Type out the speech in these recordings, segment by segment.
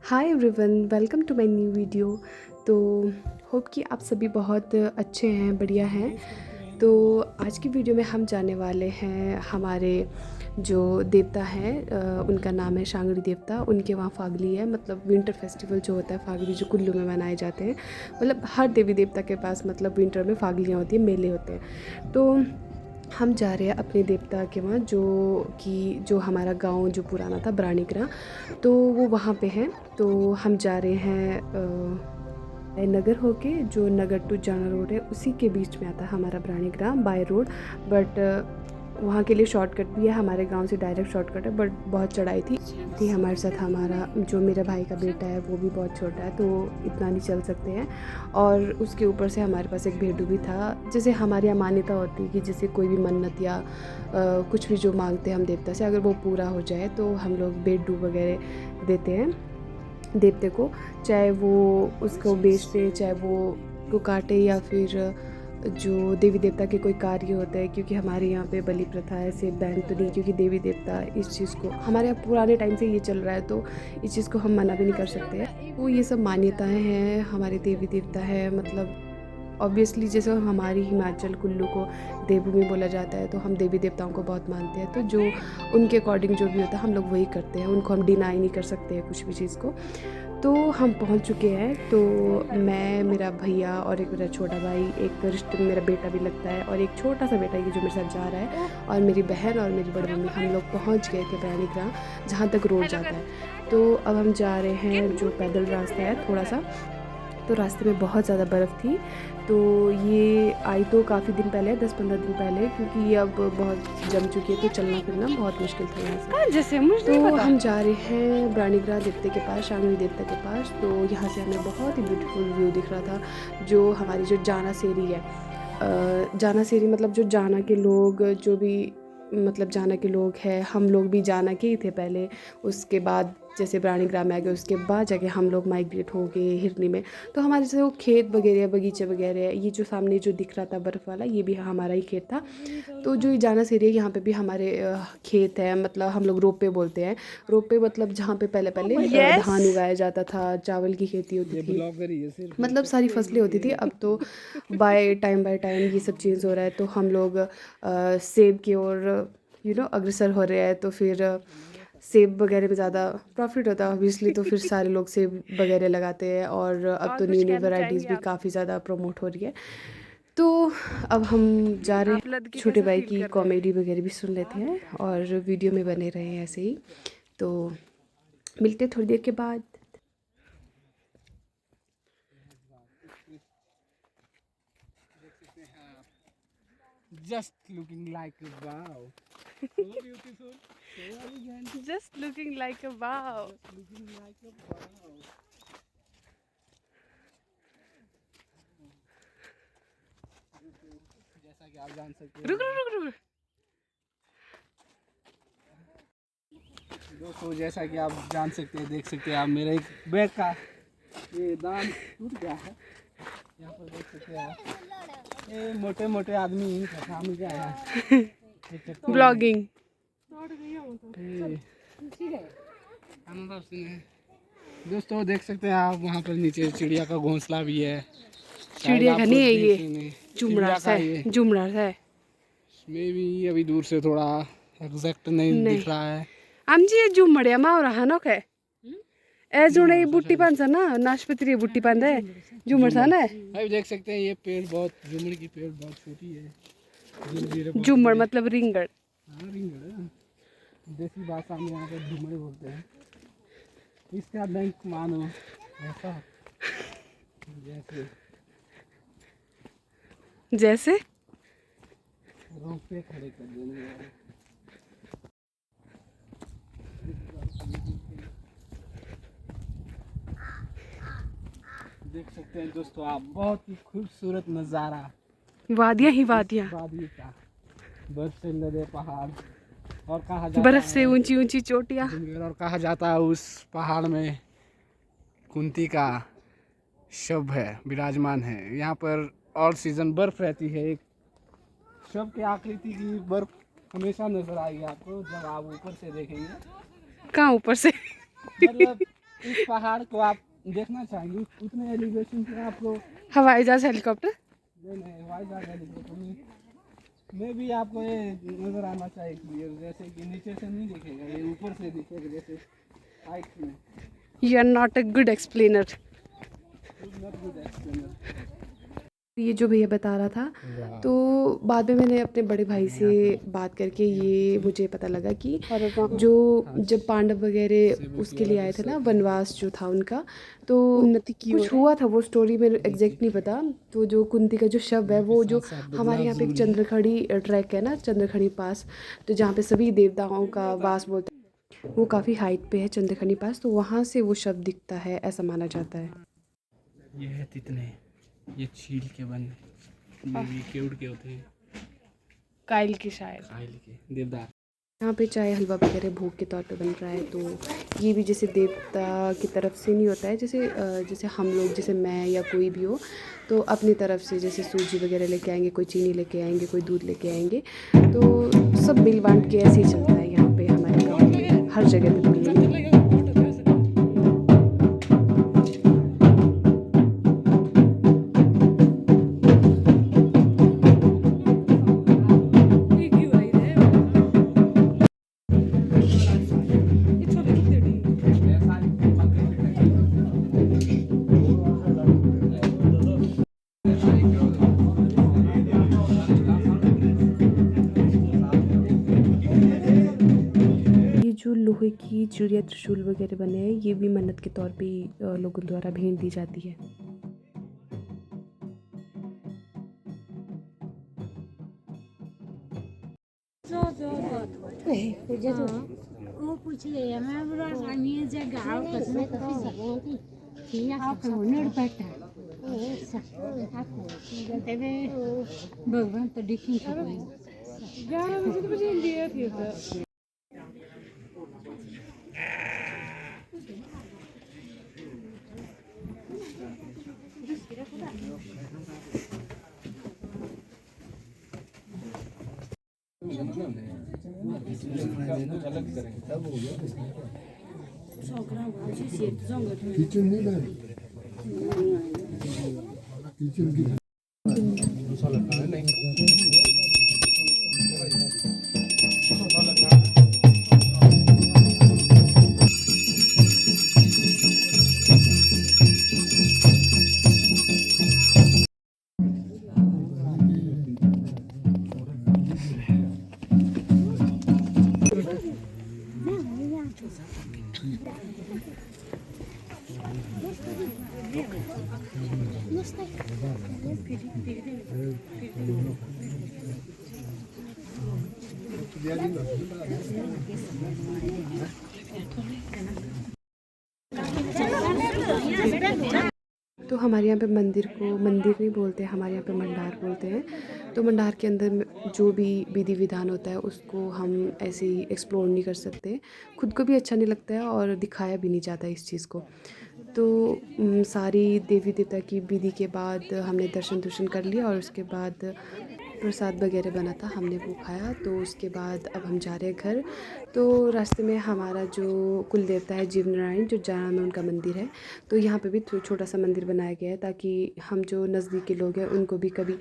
Hi everyone, welcome to my new video. तो hope कि आप सभी बहुत अच्छे हैं, बढ़िया हैं। तो आज की वीडियो में हम जाने वाले हैं हमारे जो देवता हैं, उनका नाम है शांगड़ी देवता। उनके वहाँ फागली है, मतलब विंटर फेस्टिवल जो होता है फागली, जो कुल्लू में मनाए जाते हैं। मतलब हर देवी देवता के पास मतलब विंटर में फागलियाँ होती हैं, मेले होते हैं। तो हम जा रहे हैं अपने देवता के वहाँ, जो हमारा गांव जो पुराना था ब्राणीग्राम, तो वो वहाँ पे है। तो हम जा रहे हैं नगर होके, जो नगर टू जाना रोड है उसी के बीच में आता है हमारा ब्राणीग्राम बाय रोड। बट वहाँ के लिए शॉर्टकट भी है, हमारे गांव से डायरेक्ट शॉर्टकट है, बट बहुत चढ़ाई थी हमारे साथ। हमारा जो मेरा भाई का बेटा है वो भी बहुत छोटा है, तो इतना नहीं चल सकते हैं। और उसके ऊपर से हमारे पास एक भेड़ू भी था। जैसे हमारी यहाँ मान्यता होती है कि जैसे कोई भी मन्नत या कुछ भी जो मांगते हैं हम देवता से, अगर वो पूरा हो जाए तो हम लोग भेड़ू वगैरह देते हैं देवते को। चाहे वो उसको बेचते, चाहे वो को काटे, या फिर जो देवी देवता के कोई कार्य होता है, क्योंकि हमारे यहाँ पे बलि प्रथा है, सिर्फ बैन तो नहीं, क्योंकि देवी देवता इस चीज़ को, हमारे यहाँ पुराने टाइम से ये चल रहा है, तो इस चीज़ को हम मना भी नहीं कर सकते हैं। तो ये सब मान्यताएं हैं, हमारे देवी देवता है। मतलब ऑब्वियसली जैसे हमारी हिमाचल कुल्लू को देवभूमि बोला जाता है, तो हम देवी देवताओं को बहुत मानते हैं। तो जो उनके अकॉर्डिंग जो भी होता है हम लोग वही करते हैं, उनको हम डिनाई नहीं कर सकते हैं कुछ भी चीज़ को। तो हम पहुंच चुके हैं। तो मैं, मेरा भैया और एक मेरा छोटा भाई, एक रिश्ते में मेरा बेटा भी लगता है, और एक छोटा सा बेटा ये जो मेरे साथ जा रहा है, और मेरी बहन और मेरी बड़ी मम्मी, हम लोग पहुंच गए थे ब्राणीग्राम, जहाँ तक रोड जाता है। तो अब हम जा रहे हैं, जो पैदल रास्ता है थोड़ा सा, तो रास्ते में बहुत ज़्यादा बर्फ़ थी। तो ये आई तो काफ़ी दिन पहले, 10-15 दिन पहले, क्योंकि ये अब बहुत जम चुकी है, तो चलना फिरना बहुत मुश्किल था यहाँ से। जैसे मुझे तो नहीं पता। हम जा रहे हैं ब्राणीग्राम देवते के पास, शांगड़ी देवता के पास। तो यहाँ से हमें बहुत ही ब्यूटीफुल व्यू दिख रहा था। जो हमारी जो जाना सेरी है, जाना सेरी मतलब जो जाना के लोग, जो भी मतलब जाना के लोग हैं, हम लोग भी जाना के ही थे पहले। उसके बाद जैसे ब्राणीग्राम में आ गए, उसके बाद जाके हम लोग माइग्रेट हो गए हिरनी में। तो हमारे जैसे वो खेत वगैरह, बगीचे वगैरह, ये जो सामने जो दिख रहा था बर्फ़ वाला, ये भी हमारा ही खेत था। तो जो ये जाना सेरी है, यहाँ पे भी हमारे खेत है। मतलब हम लोग रोपे बोलते हैं। रोपे मतलब जहाँ पे पहले पहले यस। धान उगाया जाता था, चावल की खेती होती थी, मतलब सारी फसलें होती थी। अब तो बाय टाइम ये सब चेंज हो रहा है, तो हम लोग सेब की ओर अग्रसर हो रहे हैं। तो फिर सेब वगैरह में ज़्यादा प्रॉफिट होता है ऑब्वियसली, तो फिर सारे लोग सेब वगैरह लगाते हैं। और अब और तो कुछ न्यू न्यू कहना वैरायटीज़ चाहेंगे भी आप? काफ़ी ज़्यादा प्रमोट हो रही है। तो अब हम जा रहे आप हैं, लद के छोटे कैसा भाई फील की कर रहे हैं? कॉमेडी वगैरह भी सुन लेते हैं, और वीडियो में बने रहे हैं ऐसे ही। तो मिलते हैं थोड़ी देर के बाद। Just looking like a wow. So beautiful. So elegant. Just looking like a wow. Just looking like a wow. जैसा कि आप जान सकते रुक हैं रुक रुक रुक। दोस्तों, जैसा कि आप जान सकते हैं, देख सकते हैं आप, मेरा एक बैग का ये दाम टूट गया है। यहाँ पर देख सकते हैं आप, ये मोटे मोटे आदमी इनका काम क्या है। ये चक्कर में- ब्लॉगिंग। दोस्तों देख सकते हैं आप, वहाँ पर नीचे चिड़िया का घोंसला भी है। शायद चिड़िया का आपको नहीं है देख ये, ही नहीं। जुमड़ा चिड़िया का है, ये जुमड़ा है। मे भी अभी दूर से थोड़ा एग्जैक्ट नहीं नहीं, दिख रहा है। आम जी ये जुमड़िया मा रहा नो के ए जुड़े बुट्टी पान ना, नाशपति रे बुट्टी पान है, जुमड़ सा ना। अभी देख सकते हैं ये पेड़ बहुत, जुमड़ की पेड़ बहुत छोटी है। जंजीरें बहुत जुमड़ बड़ी। मतलब रिंगड़। हाँ, रिंगड़ है। देसी भाषा में यहाँ पर झुमड़े बोलते हैं। इसका बैंक मानो ऐसा जैसे जैसे रोपे खड़े कर देने वाले। देख सकते हैं दोस्तों आप, बहुत ही खूबसूरत नज़ारा वादियाँ ही वादियाँ, वादी का। बर्फ से लदे पहाड़, और कहा जाता बर्फ से है ऊंची ऊंची चोटियाँ। डूंगर, और कहा जाता है उस पहाड़ में कुंती का शव है, विराजमान है यहाँ पर। ऑल सीजन बर्फ रहती है। एक शव की आकृति की बर्फ हमेशा नजर आएगी आपको जब आप ऊपर से देखेंगे। कहाँ ऊपर से? मतलब इस पहाड़ को आप देखना चाहेंगे उतने एलिवेशन पे आपको हवाई जहाज हेलीकॉप्टर नहीं हवाई जहाज हेलीकॉप्टर में भी आपको ये नजर आना चाहिए क्लियर, जैसे कि नीचे से नहीं दिखेगा, ये ऊपर से दिखेगा जैसे हाइट में। You are not a good explainer. Not good explainer. ये जो भैया बता रहा था, तो बाद में मैंने अपने बड़े भाई से बात करके ये मुझे पता लगा कि जो जब पांडव वगैरह उसके लिए आए थे ना, वनवास जो था उनका, तो उन्नति की कुछ हुआ था, वो स्टोरी में एग्जैक्ट नहीं पता। तो जो कुंती का जो शव है, वो जो हमारे यहाँ पे एक चंद्रखड़ी ट्रैक है ना, चंद्रखड़ी पास, तो जहाँ पे सभी देवताओं का वास बोलते हैं, वो काफ़ी हाइट पे है चंद्रखड़ी पास, तो वहाँ से वो शव दिखता है, ऐसा माना जाता है। ये है तितने, ये चील के बने, ये केवड़ के होते हैं, काइल की शायद। काइल के, देवदार। यहाँ पे चाय हलवा वगैरह भोग के तौर पे बन रहा है, तो ये भी जैसे देवता की तरफ से नहीं होता है, जैसे हम लोग, जैसे मैं या कोई भी हो, तो अपनी तरफ से जैसे सूजी वगैरह लेके आएंगे, कोई चीनी लेके आएंगे, कोई दूध लेके आएंगे, तो सब मिल बांट के ऐसे ही चलता है यहाँ पे हमारे गाँव में, हर जगह पे मिलेगा। जो लोहे की चिड़िया त्रिशूल वगैरह बने हैं, ये भी मन्नत के तौर पे लोगों द्वारा भेंट दी जाती है। भगवान तो देखी तो हमारे यहाँ पे मंदिर को मंदिर नहीं बोलते, हमारे यहाँ पे मंडार बोलते हैं। तो मंडार के अंदर जो भी विधि विधान होता है उसको हम ऐसे ही एक्सप्लोर नहीं कर सकते, खुद को भी अच्छा नहीं लगता है और दिखाया भी नहीं जाता इस चीज़ को। तो सारी देवी देवता की विधि के बाद हमने दर्शन कर लिया और उसके बाद प्रसाद वगैरह बना था, हमने वो खाया। तो उसके बाद अब हम जा रहे हैं घर। तो रास्ते में हमारा जो कुल देवता है जीव नारायण, जो जाना में उनका मंदिर है, तो यहाँ पे भी छोटा सा मंदिर बनाया गया है, ताकि हम जो नज़दीकी लोग हैं उनको भी कभी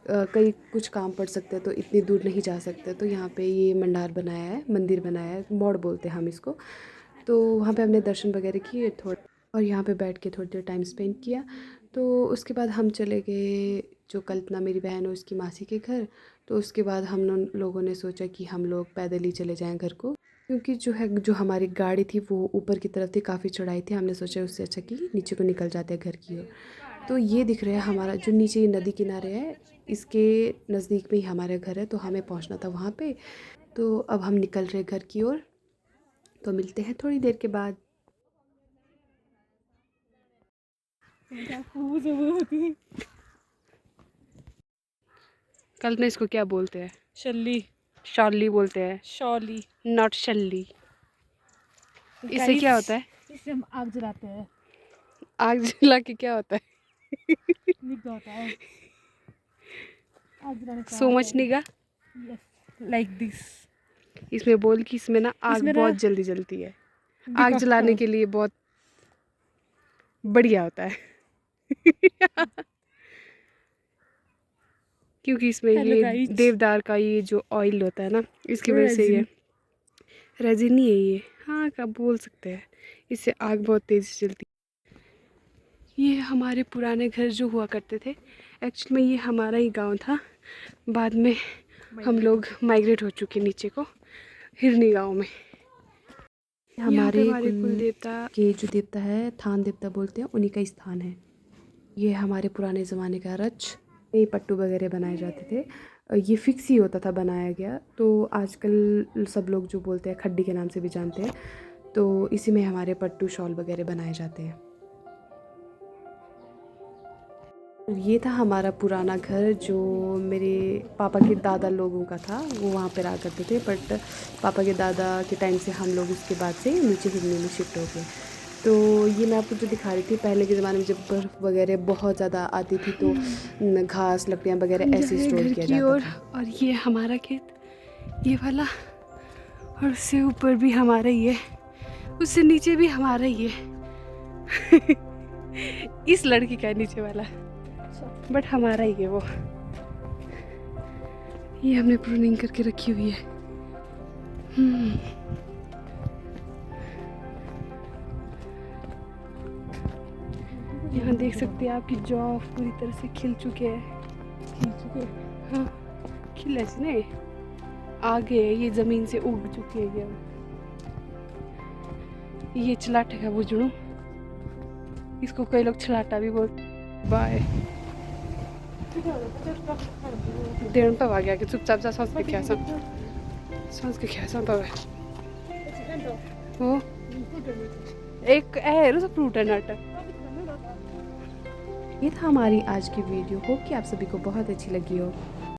कहीं कुछ काम पड़ सकते हैं तो इतनी दूर नहीं जा सकते, तो यहाँ पे ये मंडार बनाया है, मंदिर बनाया है, मोड़ बोलते हैं हम इसको। तो वहाँ पे हमने दर्शन वगैरह किए थोड़ा, और यहाँ पे बैठ के थोड़ी देर टाइम स्पेंड किया। तो उसके बाद हम चले गए, जो कल्पना मेरी बहन है उसकी मासी के घर। तो उसके बाद हम लोगों ने सोचा कि हम लोग पैदल ही चले जाएं घर को, क्योंकि जो हमारी गाड़ी थी वो ऊपर की तरफ थी, काफ़ी चढ़ाई थी। हमने सोचा उससे अच्छा कि नीचे को निकल जाते हैं घर की ओर। तो ये दिख रहा है हमारा जो नीचे नदी किनारे है, इसके नज़दीक में ही हमारा घर है, तो हमें पहुंचना था वहाँ पे। तो अब हम निकल रहे घर की ओर, तो मिलते हैं थोड़ी देर के बाद। कल्पना इसको क्या बोलते हैं? शल्ली, शॉली बोलते हैं, शॉली, नॉट शल्ली। इससे क्या होता है? इससे हम आग जलाते हैं। आग जला के क्या होता है? निगा होता है। आग जलाने का सो मच निगा। Like this. इसमें बोल कि इसमें ना आग इसमें ना बहुत जल्दी जलती है, आग जलाने के लिए बहुत बढ़िया होता है। क्योंकि इसमें Hello ये guys. देवदार का ये जो ऑयल होता है ना, इसकी वजह से ये रेजिन ही है ये, हाँ क्या बोल सकते हैं, इससे आग बहुत तेज़ से जलती है। ये हमारे पुराने घर जो हुआ करते थे, एक्चुअली में ये हमारा ही गांव था, बाद में हम लोग माइग्रेट हो चुके नीचे को हिरनी गांव में। हमारे कुल देवता के जो देवता है थान देवता बोलते हैं, उन्हीं का स्थान है। ये हमारे पुराने ज़माने का रच, ये पट्टू वगैरह बनाए जाते थे, ये फिक्स ही होता था बनाया गया। तो आजकल सब लोग जो बोलते हैं खड्डी के नाम से भी जानते हैं, तो इसी में हमारे पट्टू शॉल वगैरह बनाए जाते हैं। ये था हमारा पुराना घर जो मेरे पापा के दादा लोगों का था, वो वहाँ पर रहा करते थे। बट पापा के दादा के टाइम से हम लोग उसके बाद से नीचे हिरनी में शिफ्ट हो गए। तो ये मैं आपको जो दिखा रही थी, पहले के ज़माने में जब बर्फ़ वगैरह बहुत ज़्यादा आती थी तो घास लकड़ियाँ वगैरह ऐसे स्टोर किया जाता था। और ये हमारा खेत, ये वाला, और उससे ऊपर भी हमारा ही है, उससे नीचे भी हमारा ही है। इस लड़की का नीचे वाला, बट हमारा ही है वो। ये हमने प्रूनिंग करके रखी हुई है। यहाँ देख सकते हैं आपकी जौ पूरी तरह से खिल चुके हैं। हाँ, खिले से नहीं, आगे है, ये ज़मीन से उग चुके हैं। ये चलाटे का बुजड़ू, इसको कई लोग छलाटा भी बोलते। बाय देन पर आ गया कि चुपचाप जा, सांस के क्या पावे वो एक है ना फ्रूट है नट। ये था हमारी आज की वीडियो, होप कि आप सभी को बहुत अच्छी लगी हो।